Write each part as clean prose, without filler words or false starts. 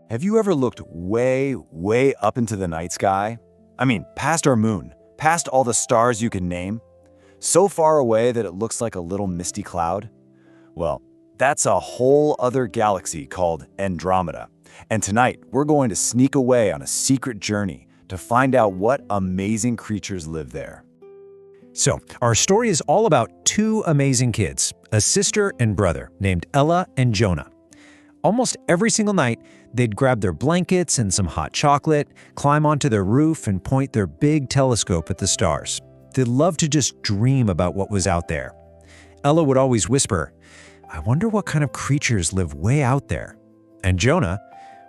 Have you ever looked way, way up into the night sky? I mean, past our moon, past all the stars you can name? So far away that it looks like a little misty cloud? Well, that's a whole other galaxy called Andromeda. And tonight, we're going to sneak away on a secret journey to find out what amazing creatures live there. So, our story is all about two amazing kids, a sister and brother named Ella and Jonah. Almost every single night, they'd grab their blankets and some hot chocolate, climb onto their roof, and point their big telescope at the stars. They'd love to just dream about what was out there. Ella would always whisper, "I wonder what kind of creatures live way out there." And Jonah,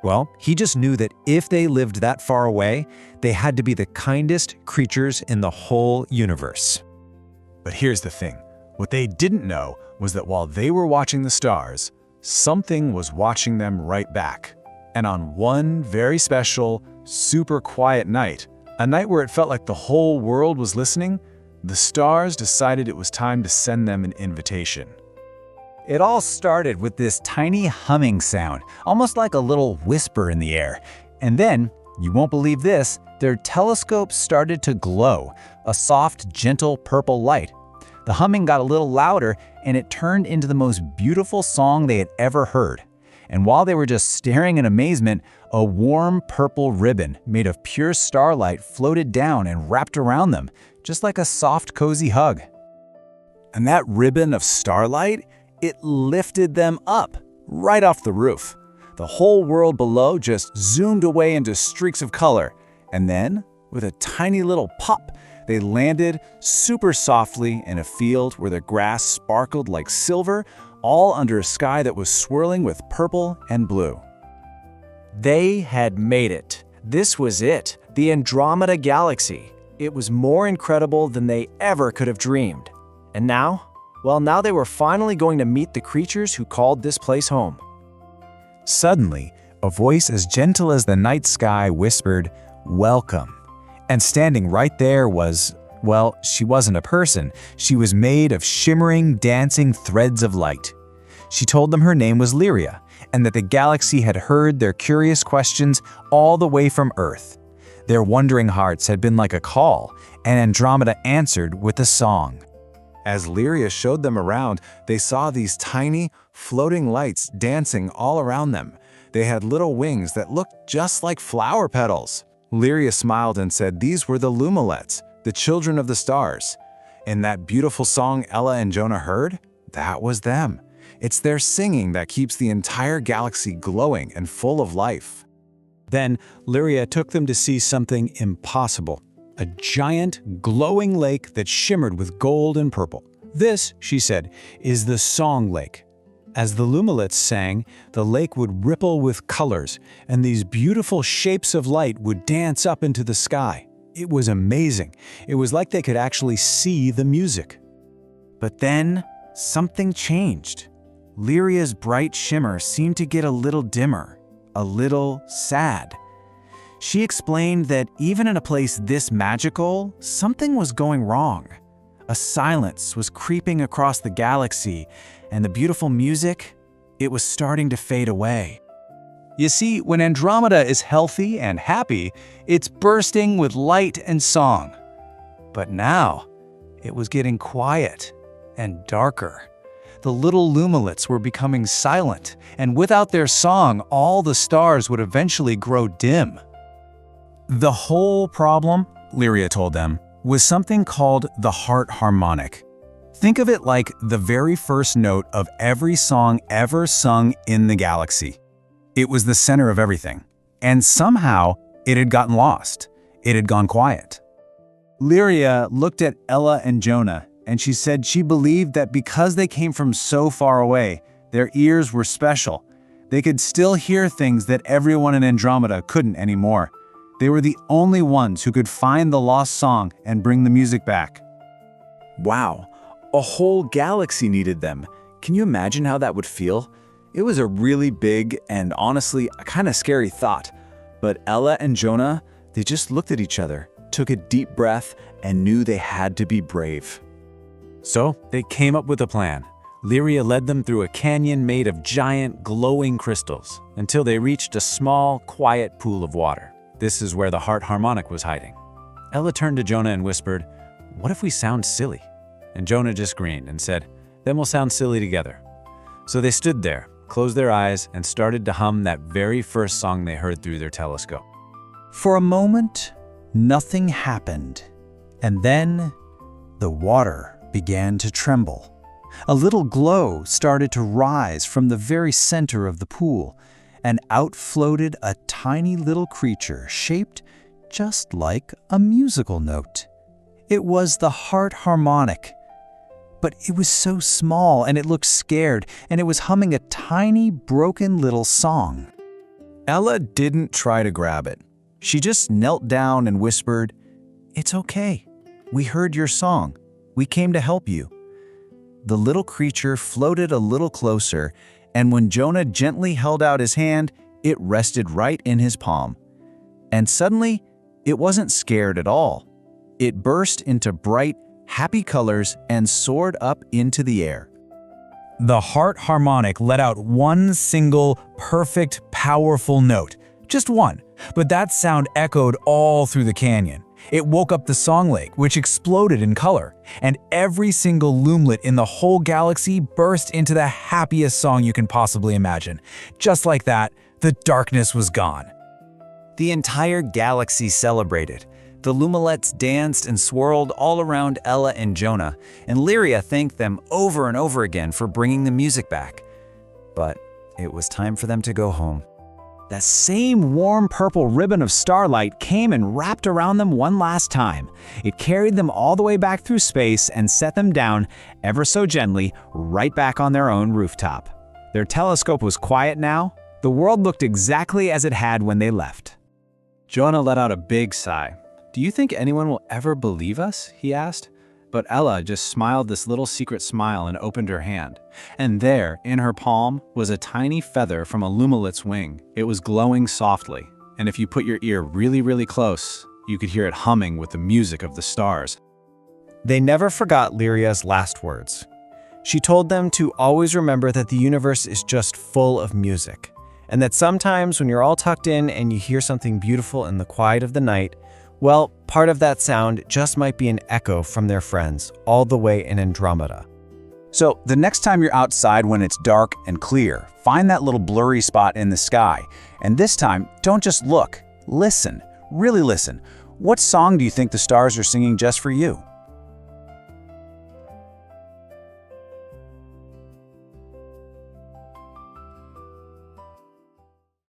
well, he just knew that if they lived that far away, they had to be the kindest creatures in the whole universe. But here's the thing. What they didn't know was that while they were watching the stars, something was watching them right back. And on one very special, super quiet night, a night where it felt like the whole world was listening, the stars decided it was time to send them an invitation. It all started with this tiny humming sound, almost like a little whisper in the air. And then, you won't believe this, their telescopes started to glow, a soft, gentle purple light. The humming got a little louder, and it turned into the most beautiful song they had ever heard. And while they were just staring in amazement, a warm purple ribbon made of pure starlight floated down and wrapped around them, just like a soft, cozy hug. And that ribbon of starlight, it lifted them up, right off the roof. The whole world below just zoomed away into streaks of color. And then, with a tiny little pop, they landed super softly in a field where the grass sparkled like silver, all under a sky that was swirling with purple and blue. They had made it. This was it, the Andromeda Galaxy. It was more incredible than they ever could have dreamed. And now? Well, now they were finally going to meet the creatures who called this place home. Suddenly, a voice as gentle as the night sky whispered, "Welcome." And standing right there was, well, she wasn't a person. She was made of shimmering, dancing threads of light. She told them her name was Lyria, and that the galaxy had heard their curious questions all the way from Earth. Their wondering hearts had been like a call, and Andromeda answered with a song. As Lyria showed them around, they saw these tiny, floating lights dancing all around them. They had little wings that looked just like flower petals. Lyria smiled and said these were the Lumelets, the children of the stars. And that beautiful song Ella and Jonah heard, that was them. It's their singing that keeps the entire galaxy glowing and full of life. Then Lyria took them to see something impossible, a giant, glowing lake that shimmered with gold and purple. This, she said, is the Song Lake. As the Lumelets sang, the lake would ripple with colors, and these beautiful shapes of light would dance up into the sky. It was amazing. It was like they could actually see the music. But then, something changed. Lyria's bright shimmer seemed to get a little dimmer, a little sad. She explained that even in a place this magical, something was going wrong. A silence was creeping across the galaxy, and the beautiful music, it was starting to fade away. You see, when Andromeda is healthy and happy, it's bursting with light and song. But now, it was getting quiet and darker. The little Lumelets were becoming silent, and without their song, all the stars would eventually grow dim. The whole problem, Lyria told them, was something called the heart harmonic. Think of it like the very first note of every song ever sung in the galaxy. It was the center of everything, and somehow it had gotten lost. It had gone quiet. Lyria looked at Ella and Jonah, and she said she believed that because they came from so far away, their ears were special. They could still hear things that everyone in Andromeda couldn't anymore. They were the only ones who could find the lost song and bring the music back. Wow, a whole galaxy needed them. Can you imagine how that would feel? It was a really big and honestly a kind of scary thought. But Ella and Jonah, they just looked at each other, took a deep breath, and knew they had to be brave. So they came up with a plan. Lyria led them through a canyon made of giant, glowing crystals until they reached a small, quiet pool of water. This is where the heart harmonic was hiding. Ella turned to Jonah and whispered, "What if we sound silly?" And Jonah just grinned and said, "Then we'll sound silly together." So they stood there, closed their eyes, and started to hum that very first song they heard through their telescope. For a moment, nothing happened. And then the water began to tremble. A little glow started to rise from the very center of the pool, and out floated a tiny little creature shaped just like a musical note. It was the heart harmonic. But it was so small, and it looked scared, and it was humming a tiny, broken little song. Ella didn't try to grab it. She just knelt down and whispered, "It's okay. We heard your song. We came to help you." The little creature floated a little closer, and when Jonah gently held out his hand, it rested right in his palm. And suddenly, it wasn't scared at all. It burst into bright, happy colors and soared up into the air. The heart harmonic let out one single, perfect, powerful note. Just one, but that sound echoed all through the canyon. It woke up the song lake, which exploded in color, and every single lumelet in the whole galaxy burst into the happiest song you can possibly imagine. Just like that, the darkness was gone. The entire galaxy celebrated. The Lumelets danced and swirled all around Ella and Jonah, and Lyria thanked them over and over again for bringing the music back. But it was time for them to go home. That same warm purple ribbon of starlight came and wrapped around them one last time. It carried them all the way back through space and set them down, ever so gently, right back on their own rooftop. Their telescope was quiet now. The world looked exactly as it had when they left. Jonah let out a big sigh. "Do you think anyone will ever believe us?" he asked. But Ella just smiled this little secret smile and opened her hand. And there, in her palm, was a tiny feather from a lumelet's wing. It was glowing softly, and if you put your ear really, really close, you could hear it humming with the music of the stars. They never forgot Lyria's last words. She told them to always remember that the universe is just full of music, and that sometimes when you're all tucked in and you hear something beautiful in the quiet of the night, well, part of that sound just might be an echo from their friends all the way in Andromeda. So the next time you're outside when it's dark and clear, find that little blurry spot in the sky. And this time, don't just look, listen, really listen. What song do you think the stars are singing just for you?